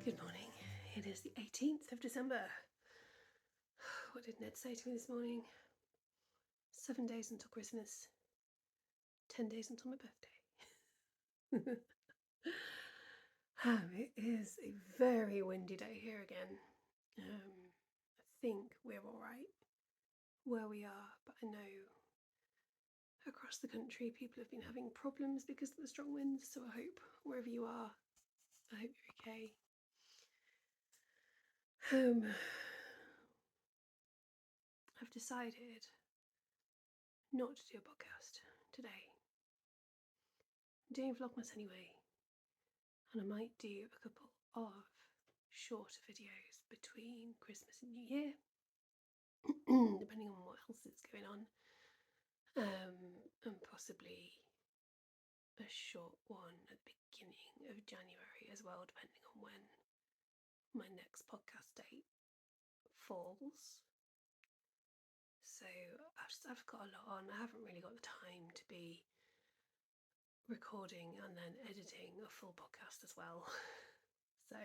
Good morning. It is the 18th of December. What did Ned say to me this morning? 7 days until Christmas. 10 days until my birthday. It is a very windy day here again. I think we're alright where we are, but I know across the country people have been having problems because of the strong winds, so I hope wherever you are, I hope you're okay. I've decided not to do a podcast today. I'm doing Vlogmas anyway, and I might do a couple of shorter videos between Christmas and New Year, depending on what else is going on, and possibly a short one at the beginning of January as well, depending on when my next podcast date falls. So I've got a lot on. I haven't really got the time to be recording and then editing a full podcast as well. So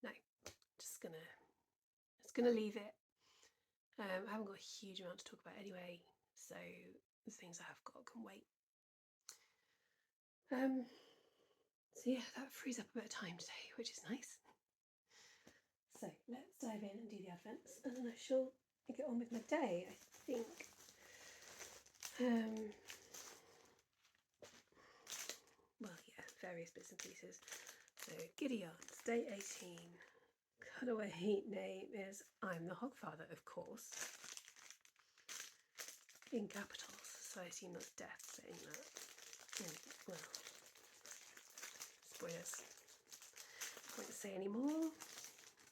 no, just gonna leave it. I haven't got a huge amount to talk about anyway, so the things I have got can wait. So yeah, that frees up a bit of time today, which is nice. So let's dive in and do the Advents, and then I shall get on with my day, I think. Well, yeah, various bits and pieces. So Giddy Yarns, day 18. Cutaway name is I'm the Hogfather, of course, in capitals, so I assume that's Death saying that. And, well, spoilers. I won't say any more.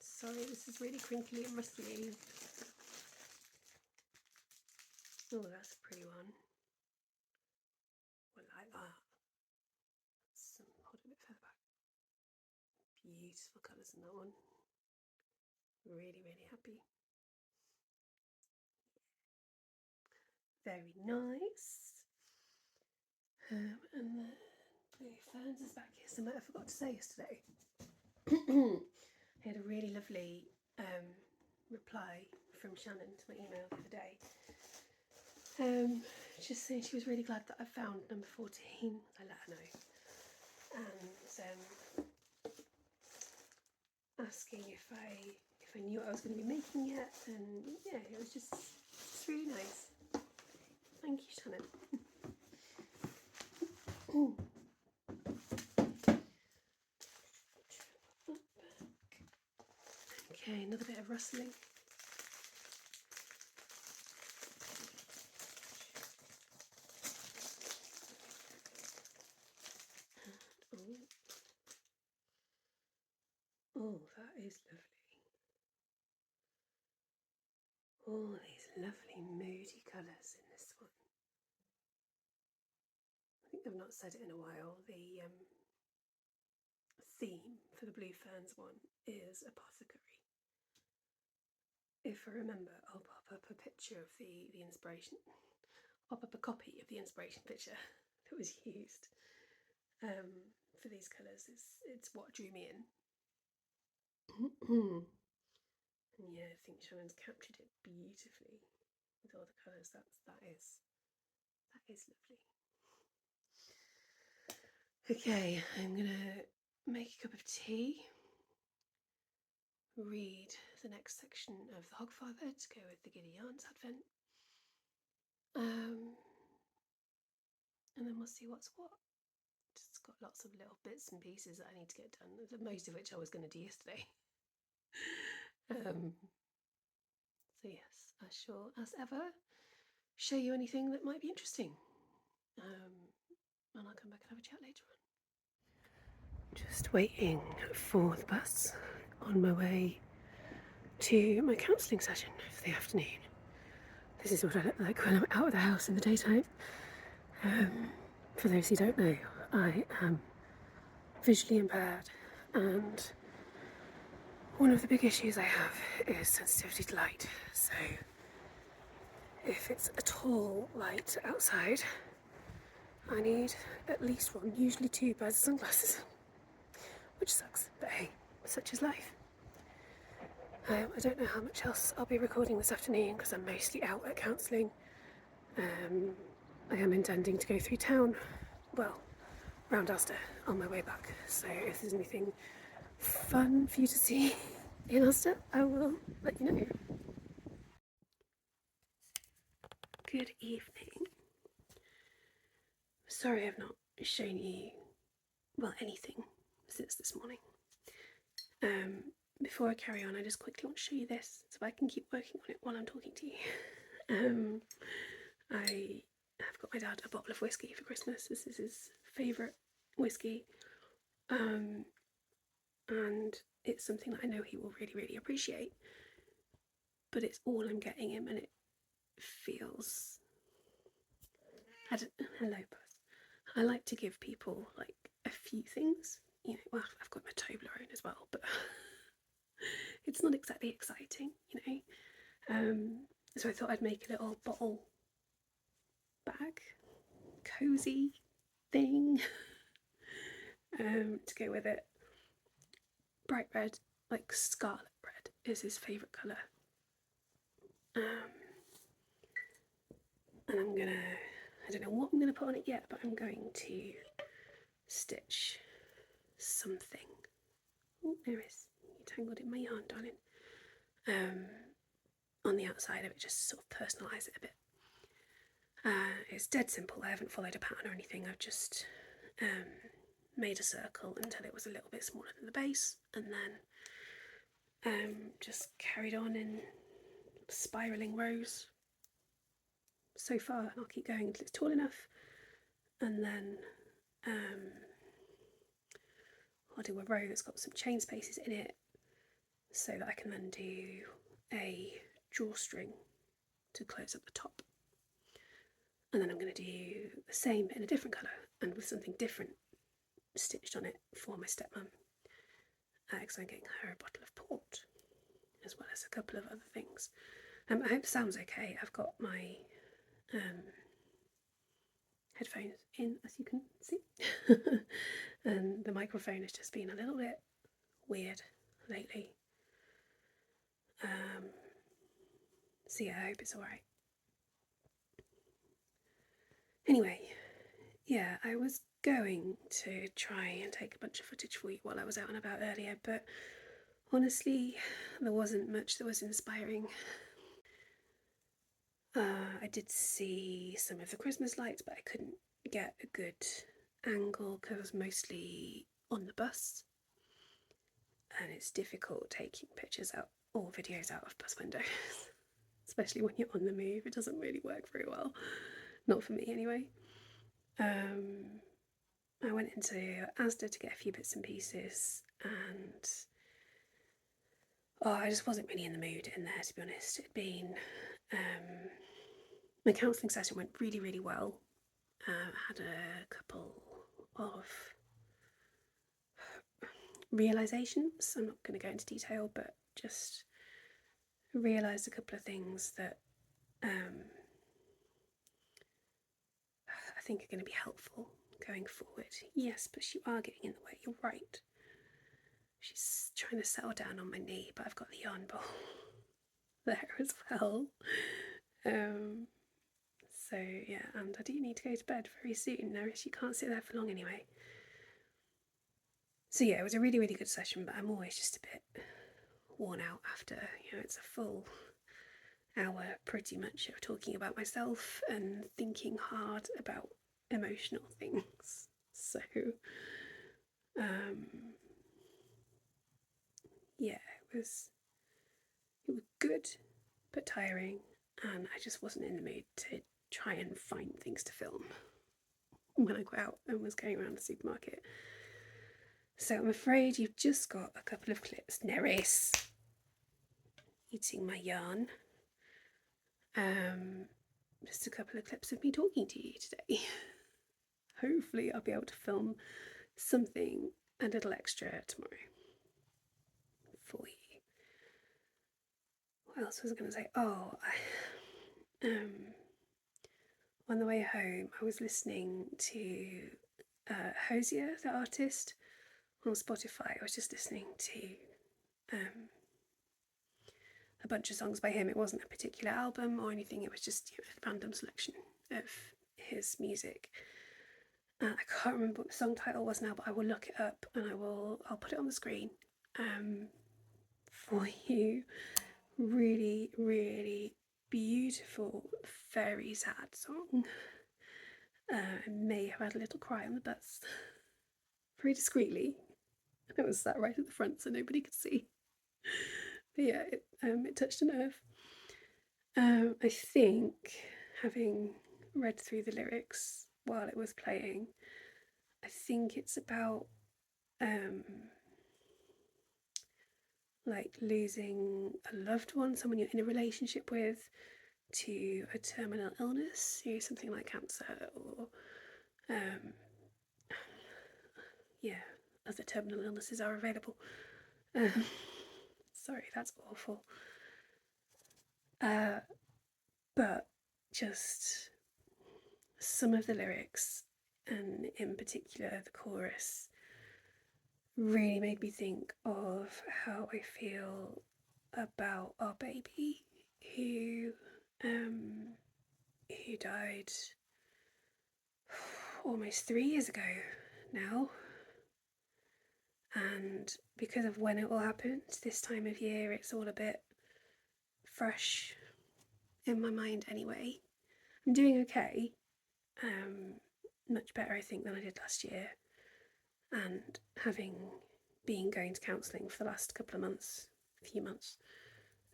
Sorry, this is really crinkly and rustly. Oh, that's a pretty one. I like that. Hold it a bit further back. Beautiful colours in that one. Really, really happy. Very nice. And then Blue Ferns is back here somewhere. I forgot to say yesterday. I had a really lovely reply from Shannon to my email the other day. Just saying she was really glad that I found number 14. I let her know. And asking if I knew what I was going to be making yet, and yeah, it was just really nice. Thank you, Shannon. Okay, another bit of rustling. Oh, that is lovely. All these lovely moody colours in this one. I think I've not said it in a while. The theme for the Blue Ferns one is apothecary. If I remember, I'll pop up a picture of the inspiration. Pop up a copy of the inspiration picture that was used for these colours. It's what drew me in. And yeah, I think Shannon's captured it beautifully with all the colours. That is lovely. Okay, I'm gonna make a cup of tea, read the next section of the Hogfather to go with the Giddy Yarns Advent, and then we'll see what's what. Just got lots of little bits and pieces that I need to get done, most of which I was going to do yesterday. So yes, I shall, as ever, show you anything that might be interesting. And I'll come back and have a chat later on. Just waiting for the bus on my way to my counselling session for the afternoon. This is what I look like when I'm out of the house in the daytime. For those who don't know, I am visually impaired, and one of the big issues I have is sensitivity to light. So if it's at all light outside, I need at least one, usually two pairs of sunglasses. which sucks, but hey, such is life. I don't know how much else I'll be recording this afternoon because I'm mostly out at counselling. I am intending to go through town, well, round Asda on my way back, so if there's anything fun for you to see in Asda, I will let you know. Good evening. Sorry I've not shown you, well, anything since this morning. Before I carry on, I just quickly want to show you this so I can keep working on it while I'm talking to you. I have got my dad a bottle of whiskey for Christmas. This is his favourite whiskey, and it's something that I know he will really, really appreciate, but it's all I'm getting him, and it feels... Hello, Buzz. I like to give people like a few things, you know. Well, I've got my Toblerone as well, but it's not exactly exciting, you know. So I thought I'd make a little bottle bag, cozy thing to go with it. Bright red, like scarlet red, is his favourite colour. And I'm gonna, I don't know what I'm gonna put on it yet, but I'm going to stitch something. Oh, there is. You tangled in my yarn, darling. On the outside of it, just sort of personalise it a bit. It's dead simple. I haven't followed a pattern or anything. I've just made a circle until it was a little bit smaller than the base, and then just carried on in spiralling rows so far. I'll keep going until it's tall enough, and then I'll do a row that's got some chain spaces in it so that I can then do a drawstring to close up the top. And then I'm going to do the same in a different colour and with something different stitched on it for my stepmom, because I'm getting her a bottle of port as well as a couple of other things. I hope it sounds okay. I've got my headphones in, as you can see, and the microphone has just been a little bit weird lately. So yeah, I hope it's alright. Anyway, yeah, I was going to try and take a bunch of footage for you while I was out and about earlier, but honestly, there wasn't much that was inspiring. I did see some of the Christmas lights, but I couldn't get a good angle because I was mostly on the bus, and it's difficult taking pictures out or videos out of bus windows, especially when you're on the move. It doesn't really work very well, not for me anyway. I went into Asda to get a few bits and pieces, and I just wasn't really in the mood in there, to be honest. It'd been my counselling session went really, really well. I had a couple of realisations. I'm not going to go into detail, but just realised a couple of things that I think are going to be helpful going forward. Yes, but you are getting in the way. You're right. She's trying to settle down on my knee, but I've got the yarn ball there as well. So yeah, and I do need to go to bed very soon. Now she can't sit there for long anyway. So yeah, it was a really, really good session, but I'm always just a bit worn out after, you know, it's a full hour pretty much of talking about myself and thinking hard about emotional things. So yeah, it was good but tiring, and I just wasn't in the mood to try and find things to film when I got out and was going around the supermarket. So I'm afraid you've just got a couple of clips. Neris eating my yarn. Just a couple of clips of me talking to you today. Hopefully I'll be able to film something a little extra tomorrow for you. What else was I going to say? On the way home I was listening to Hosier, the artist, on Spotify, I was just listening to a bunch of songs by him. It wasn't a particular album or anything, it was just a random selection of his music. I can't remember what the song title was now, but I will look it up and I'll put it on the screen for you. Really, really beautiful, very sad song. I may have had a little cry on the bus, very discreetly. I was sat right at the front so nobody could see. But yeah, it touched a nerve. I think, having read through the lyrics while it was playing, I think it's about like losing a loved one, someone you're in a relationship with, to a terminal illness, something like cancer or other terminal illnesses are available. Sorry, that's awful. But just some of the lyrics, and in particular the chorus, really made me think of how I feel about our baby who died almost 3 years ago now. And because of when it all happened, this time of year, it's all a bit fresh in my mind anyway. I'm doing okay, much better I think than I did last year, and having been going to counselling for the last few months,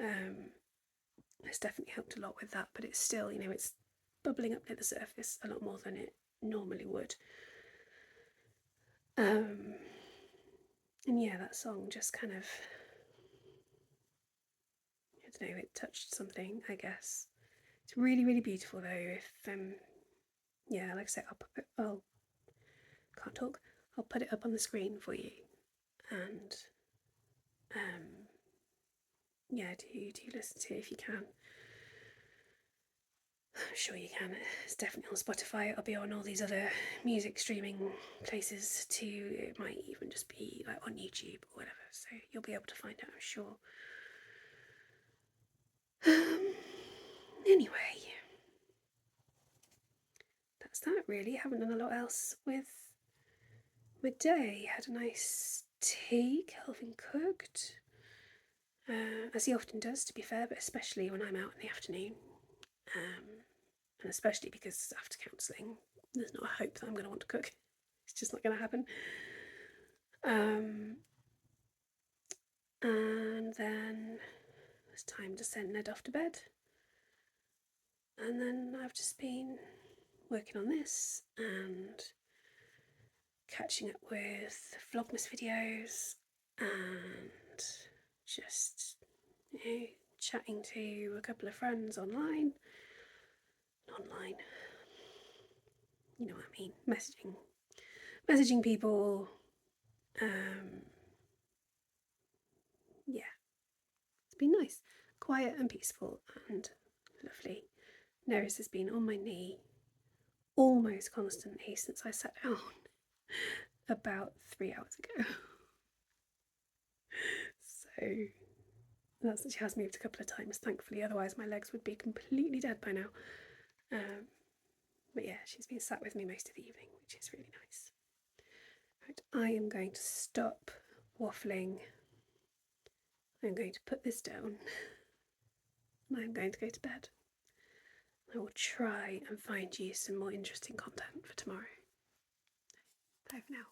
has definitely helped a lot with that, but it's still, it's bubbling up near the surface a lot more than it normally would. And yeah, that song just kind of, I don't know, it touched something, I guess. It's really, really beautiful though. If yeah, like I said, I'll put it up on the screen for you, and yeah, do listen to it if you can. I'm sure you can. It's definitely on Spotify. It'll be on all these other music streaming places too. It might even just be like on YouTube or whatever, so you'll be able to find it, I'm sure. Anyway, that's that really. I haven't done a lot else with my day. Had a nice tea, Kelvin cooked, as he often does, to be fair, but especially when I'm out in the afternoon, and especially because after counselling there's not a hope that I'm going to want to cook. It's just not going to happen. And then it's time to send Ned off to bed, and then I've just been working on this and catching up with Vlogmas videos and just, chatting to a couple of friends online, you know what I mean, messaging people. Yeah, it's been nice, quiet and peaceful and lovely. Neris has been on my knee almost constantly since I sat down about 3 hours ago. So she has moved a couple of times, thankfully, otherwise my legs would be completely dead by now. But yeah, she's been sat with me most of the evening, which is really nice. Right, I am going to stop waffling. I'm going to put this down and I'm going to go to bed. I will try and find you some more interesting content for tomorrow. Bye for now.